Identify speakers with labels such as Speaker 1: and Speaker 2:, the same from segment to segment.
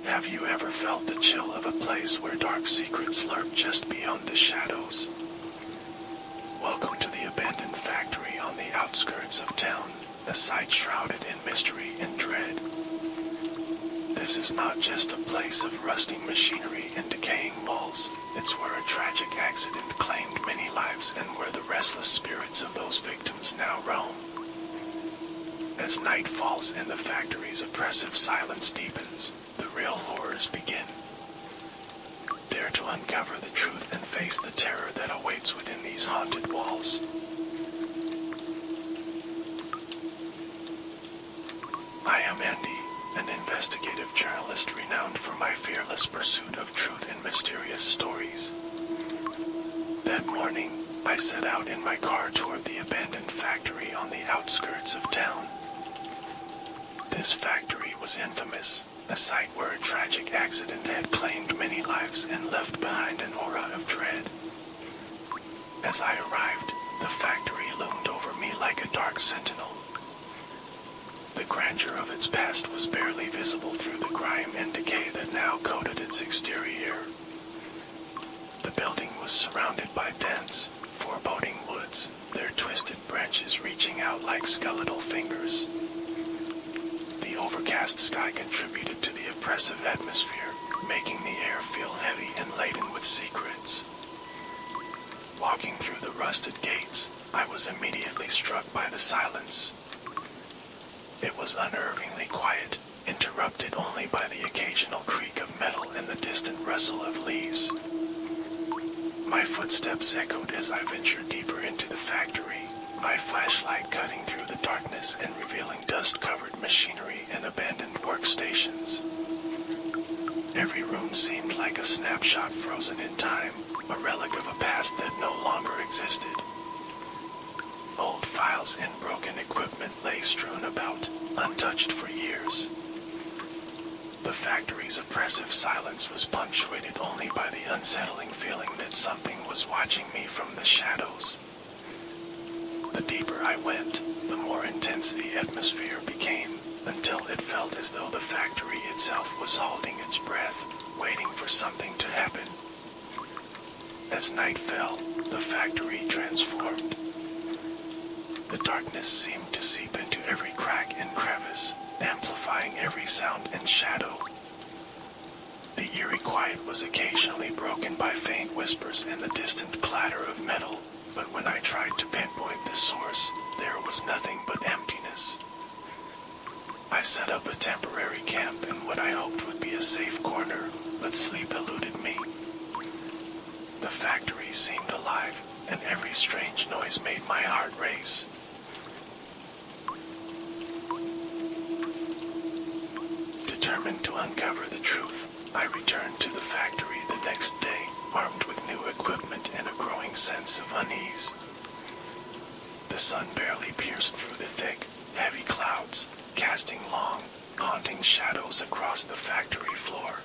Speaker 1: Have you ever felt the chill of a place where dark secrets lurk just beyond the shadows? Welcome to the abandoned factory on the outskirts of town, a site shrouded in mystery and dread. This is not just a place of rusting machinery and decaying walls, it's where a tragic accident claimed many lives and where the restless spirits of those victims now roam. As night falls and the factory's oppressive silence deepens, the real horrors begin. Dare to uncover the truth and face the terror that awaits within these haunted walls. I am Andy, an investigative journalist renowned for my fearless pursuit of truth and mysterious stories. That morning, I set out in my car toward the abandoned factory on the outskirts of town. This factory was infamous, a site where a tragic accident had claimed many lives and left behind an aura of dread. As I arrived, the factory loomed over me like a dark sentinel. The grandeur of its past was barely visible through the grime and decay that now coated its exterior. The building was surrounded by dense, foreboding woods, their twisted branches reaching out like skeletal fingers. The overcast sky contributed to the oppressive atmosphere, making the air feel heavy and laden with secrets. Walking through the rusted gates, I was immediately struck by the silence. It was unnervingly quiet, interrupted only by the occasional creak of metal and the distant rustle of leaves. My footsteps echoed as I ventured deeper into the factory, my flashlight cutting through the darkness and revealing dust-covered machinery and abandoned workstations. Every room seemed like a snapshot frozen in time, a relic of a past that no longer existed. Old files and broken equipment lay strewn about, untouched for years. The factory's oppressive silence was punctuated only by the unsettling feeling that something was watching me from the shadows. The deeper I went, the more intense the atmosphere became, until it felt as though the factory itself was holding its breath, waiting for something to happen. As night fell, the factory transformed. The darkness seemed to seep into every crack and crevice, amplifying every sound and shadow. The eerie quiet was occasionally broken by faint whispers and the distant clatter of metal, but when I tried to pinpoint the source, there was nothing but emptiness. I set up a temporary camp in what I hoped would be a safe corner, but sleep eluded me. The factory seemed alive, and every strange noise made my heart race. Determined to uncover the truth, I returned to the factory the next day, armed with new equipment and a growing sense of unease. The sun barely pierced through the thick, heavy clouds, casting long, haunting shadows across the factory floor.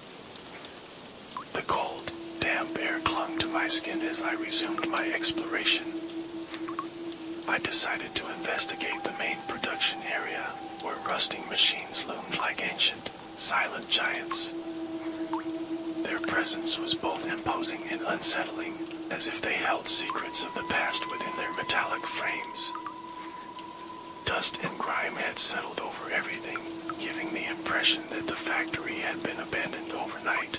Speaker 1: The cold, damp air clung to my skin as I resumed my exploration. I decided to investigate the main production area, where rusting machines loomed like ancient, silent giants. Their presence was both imposing and unsettling, as if they held secrets of the past within their metallic frames. Dust and grime had settled over everything, giving the impression that the factory had been abandoned overnight.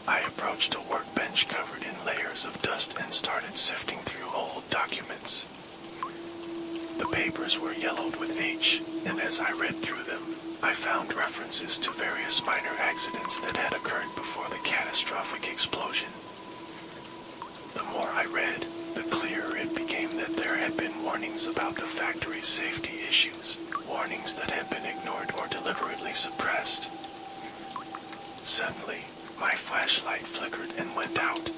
Speaker 1: I approached a workbench covered in layers of dust and started sifting through old documents. The papers were yellowed with age, and as I read through them, I found references to various minor accidents that had occurred before the catastrophic explosion. The more I read, the clearer it became that there had been warnings about the factory's safety issues, warnings that had been ignored or deliberately suppressed. Suddenly, my flashlight flickered and went out.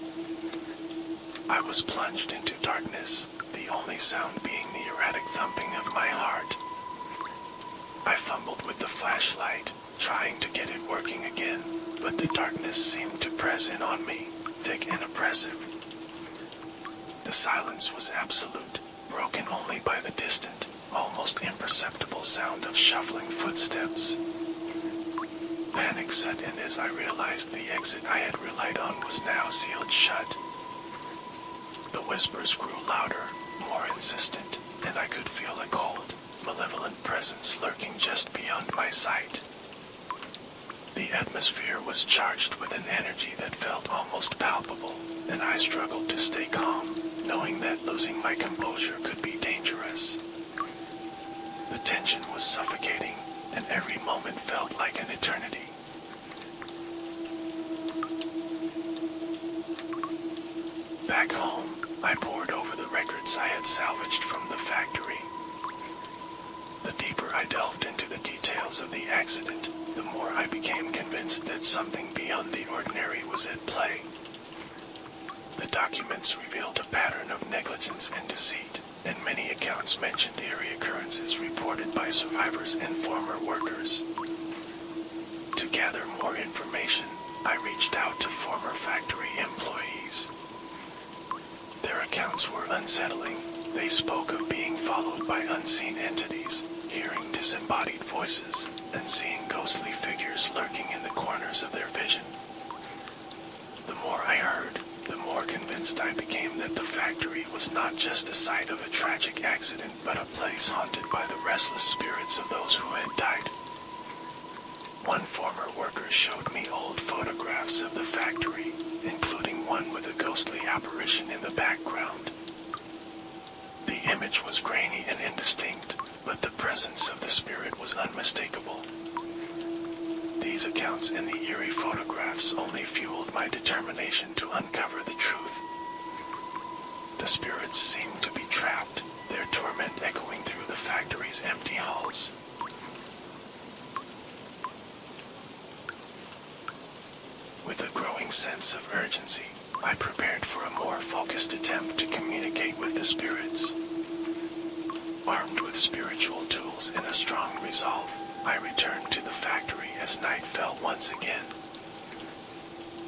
Speaker 1: I was plunged into darkness, the only sound being the erratic thumping of my heart. I fumbled with the flashlight, trying to get it working again, but the darkness seemed to press in on me, thick and oppressive. The silence was absolute, broken only by the distant, almost imperceptible sound of shuffling footsteps. Panic set in as I realized the exit I had relied on was now sealed shut. The whispers grew louder, more insistent, and I could feel a cold, malevolent presence lurking just beyond my sight. The atmosphere was charged with an energy that felt almost palpable, and I struggled to stay calm, knowing that losing my composure could be dangerous. The tension was suffocating, and every moment felt like an eternity. Back home, I pored over the records I had salvaged from the factory. The deeper I delved into the details of the accident, the more I became convinced that something beyond the ordinary was at play. The documents revealed a pattern of negligence and deceit, and many accounts mentioned eerie occurrences reported by survivors and former workers. To gather more information, I reached out to former factory employees. Their accounts were unsettling. They spoke of being followed by unseen entities, hearing disembodied voices, and seeing ghostly figures lurking in the corners of their vision. The more I heard, the more convinced I became that the factory was not just a site of a tragic accident, but a place haunted by the restless spirits of those who had died. One former worker showed me old photographs of the factory, including one with a ghostly apparition in the background. The image was grainy and indistinct, but the presence of the spirit was unmistakable. These accounts and the eerie photographs only fueled my determination to uncover the truth. The spirits seemed to be trapped, their torment echoing through the factory's empty halls. With a growing sense of urgency, I prepared for a more focused attempt to communicate with the spirits. Armed with spiritual tools and a strong resolve, I returned to the factory as night fell once again.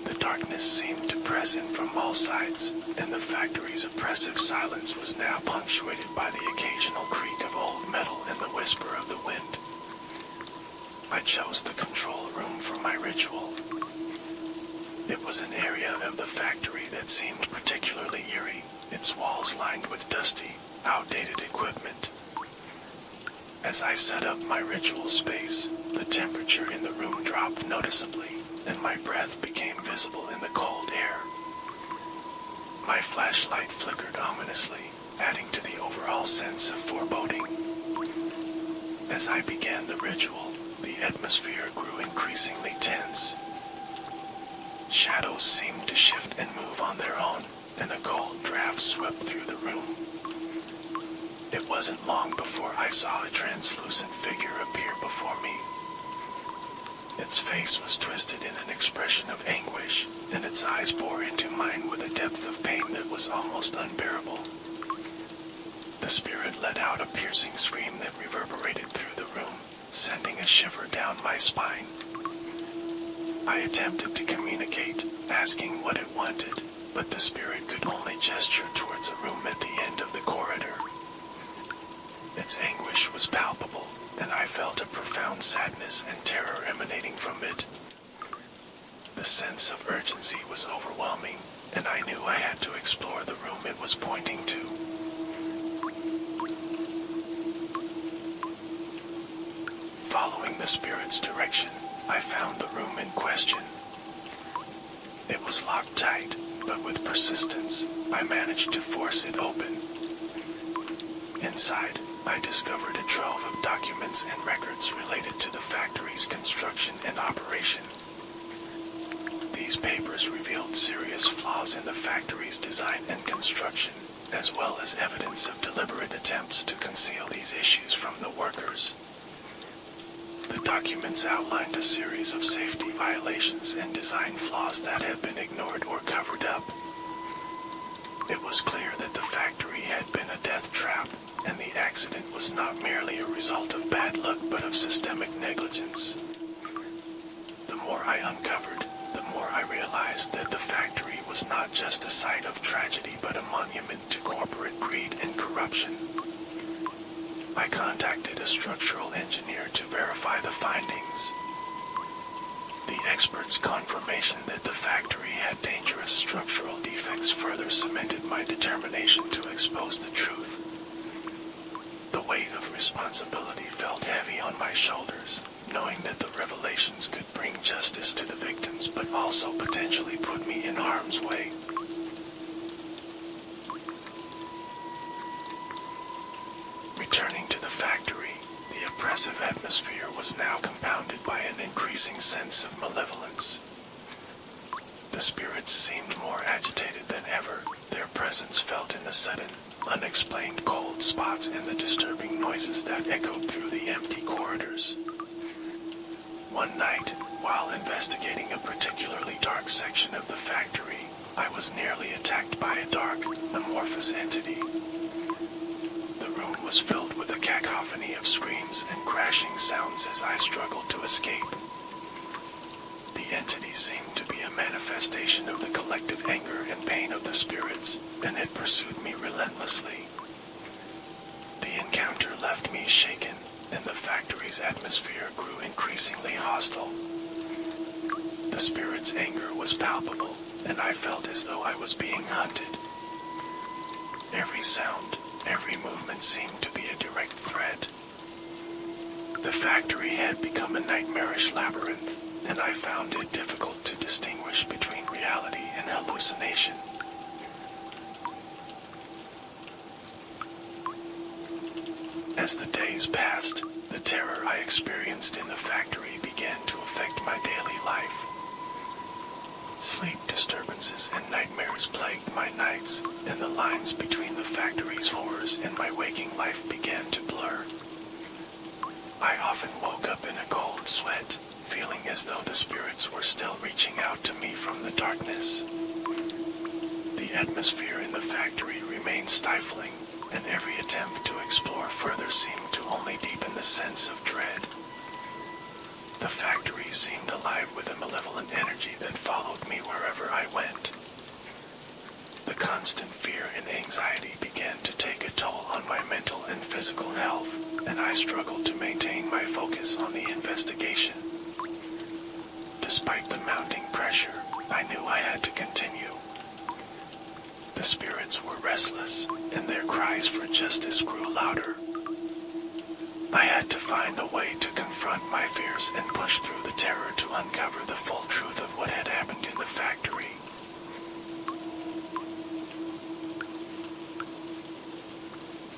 Speaker 1: The darkness seemed to press in from all sides, and the factory's oppressive silence was now punctuated by the occasional creak of old metal and the whisper of the wind. I chose the control room for my ritual. It was an area of the factory that seemed particularly eerie, its walls lined with dusty, outdated equipment. As I set up my ritual space, the temperature in the room dropped noticeably, and my breath became visible in the cold air. My flashlight flickered ominously, adding to the overall sense of foreboding. As I began the ritual, the atmosphere grew increasingly tense. Shadows seemed to shift and move on their own, and a cold draft swept through the room. It wasn't long before I saw a translucent figure appear before me. Its face was twisted in an expression of anguish, and its eyes bore into mine with a depth of pain that was almost unbearable. The spirit let out a piercing scream that reverberated through the room, sending a shiver down my spine. I attempted to communicate, asking what it wanted, but the spirit could only gesture towards a room at the end of the corridor. Its anguish was palpable, and I felt a profound sadness and terror emanating from it. The sense of urgency was overwhelming, and I knew I had to explore the room it was pointing to. Following the spirit's direction, I found the room in question. It was locked tight, but with persistence, I managed to force it open. Inside, I discovered a trove of documents and records related to the factory's construction and operation. These papers revealed serious flaws in the factory's design and construction, as well as evidence of deliberate attempts to conceal these issues from the workers. The documents outlined a series of safety violations and design flaws that had been ignored or covered up. It was clear that the factory had been a death trap, and the accident was not merely a result of bad luck but of systemic negligence. The more I uncovered, the more I realized that the factory was not just a site of tragedy but a monument to corporate greed and corruption. I contacted a structural engineer to verify the findings. experts' confirmation that the factory had dangerous structural defects further cemented my determination to expose the truth. The weight of responsibility felt heavy on my shoulders, knowing that the revelations could bring justice to the victims but also potentially put me in harm's way. Returning to the factory, the oppressive atmosphere was now compounded by an increasing sense of malevolence. The spirits seemed more agitated than ever, their presence felt in the sudden, unexplained cold spots and the disturbing noises that echoed through the empty corridors. One night, while investigating a particularly dark section of the factory, I was nearly attacked by a dark, amorphous entity. The room was filled with a cacophony of screams and crashing sounds as I struggled to escape. The entity seemed to be a manifestation of the collective anger and pain of the spirits, and it pursued me relentlessly. The encounter left me shaken, and the factory's atmosphere grew increasingly hostile. The spirit's anger was palpable, and I felt as though I was being hunted. Every sound, every movement seemed to be a direct threat. The factory had become a nightmarish labyrinth, and I found it difficult to distinguish between reality and hallucination. As the days passed, the terror I experienced in the factory began to affect my daily life. Sleep disturbances and nightmares plagued my nights, and the lines between the factory's horrors and my waking life began to blur. I often woke up in a cold sweat, feeling as though the spirits were still reaching out to me from the darkness. The atmosphere in the factory remained stifling, and every attempt to explore further seemed to only deepen the sense of dread. The factory seemed alive with a malevolent energy that followed me wherever I went. The constant fear and anxiety began to take a toll on my mental and physical health, and I struggled to maintain my focus on the investigation. Despite the mounting pressure, I knew I had to continue. The spirits were restless, and their cries for justice grew louder. I had to find a way to confront my fears and push through the terror to uncover the full truth of what had happened in the factory.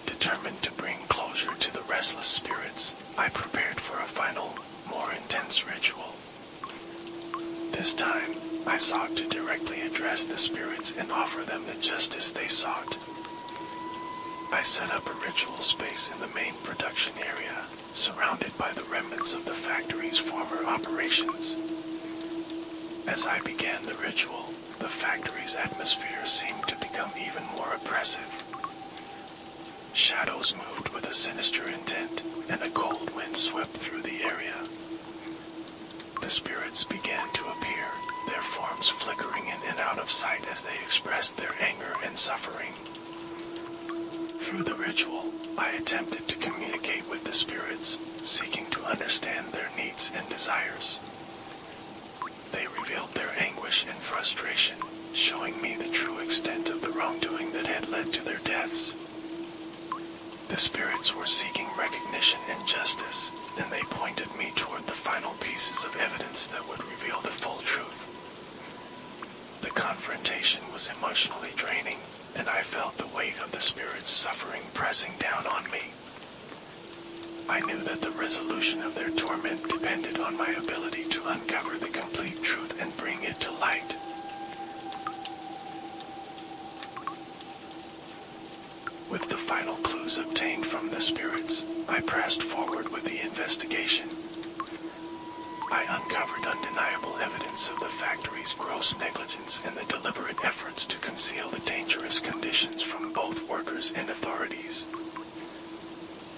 Speaker 1: Determined to bring closure to the restless spirits, I prepared for a final, more intense ritual. This time, I sought to directly address the spirits and offer them the justice they sought. I set up a ritual space in the main production area, surrounded by the remnants of the factory's former operations. As I began the ritual, the factory's atmosphere seemed to become even more oppressive. Shadows moved with a sinister intent, and a cold wind swept through the area. The spirits began to appear, their forms flickering in and out of sight as they expressed their anger and suffering. Through the ritual, I attempted to communicate with the spirits, seeking to understand their needs and desires. They revealed their anguish and frustration, showing me the true extent of the wrongdoing that had led to their deaths. The spirits were seeking recognition and justice, and they pointed me toward the final pieces of evidence that would reveal the full truth. The confrontation was emotionally draining, and I felt the weight of the spirits' suffering pressing down on me. I knew that the resolution of their torment depended on my ability to uncover the complete truth and bring it to light. With the final clues obtained from the spirits, I pressed forward with the investigation. I uncovered undeniable evidence of the factory's gross negligence and the deliberate efforts to conceal the dangerous conditions from both workers and authorities.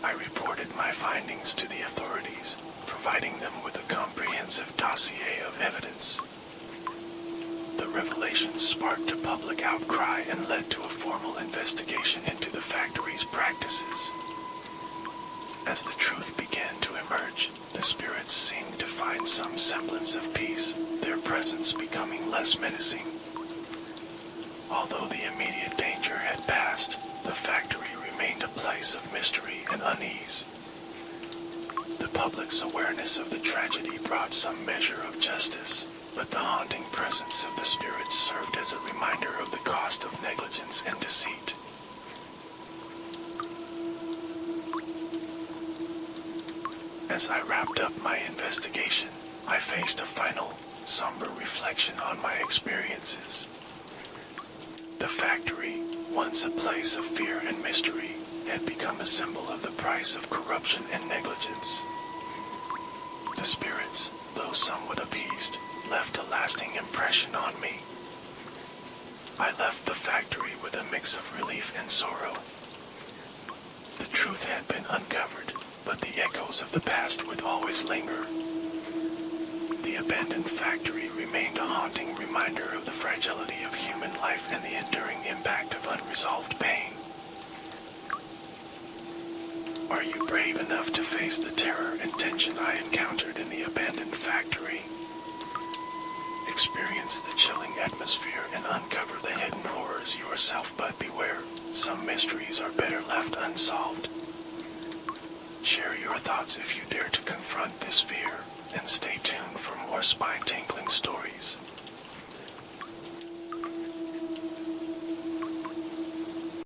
Speaker 1: I reported my findings to the authorities, providing them with a comprehensive dossier of evidence. The revelations sparked a public outcry and led to a formal investigation into the factory's practices. As the truth began to emerge, the spirits seemed to find some semblance of peace, their presence becoming less menacing. Although the immediate danger had passed, the factory remained a place of mystery and unease. The public's awareness of the tragedy brought some measure of justice, but the haunting presence of the spirits served as a reminder of the cost of negligence and deceit. As I wrapped up my investigation, I faced a final, somber reflection on my experiences. The factory, once a place of fear and mystery, had become a symbol of the price of corruption and negligence. The spirits, though somewhat appeased, left a lasting impression on me. I left the factory with a mix of relief and sorrow. The truth had been uncovered, but the echoes of the past would always linger. The abandoned factory remained a haunting reminder of the fragility of human life and the enduring impact of unresolved pain. Are you brave enough to face the terror and tension I encountered in the abandoned factory? Experience the chilling atmosphere and uncover the hidden horrors yourself, but beware, some mysteries are better left unsolved. Share your thoughts if you dare to confront this fear, and stay tuned for more spine-tingling stories.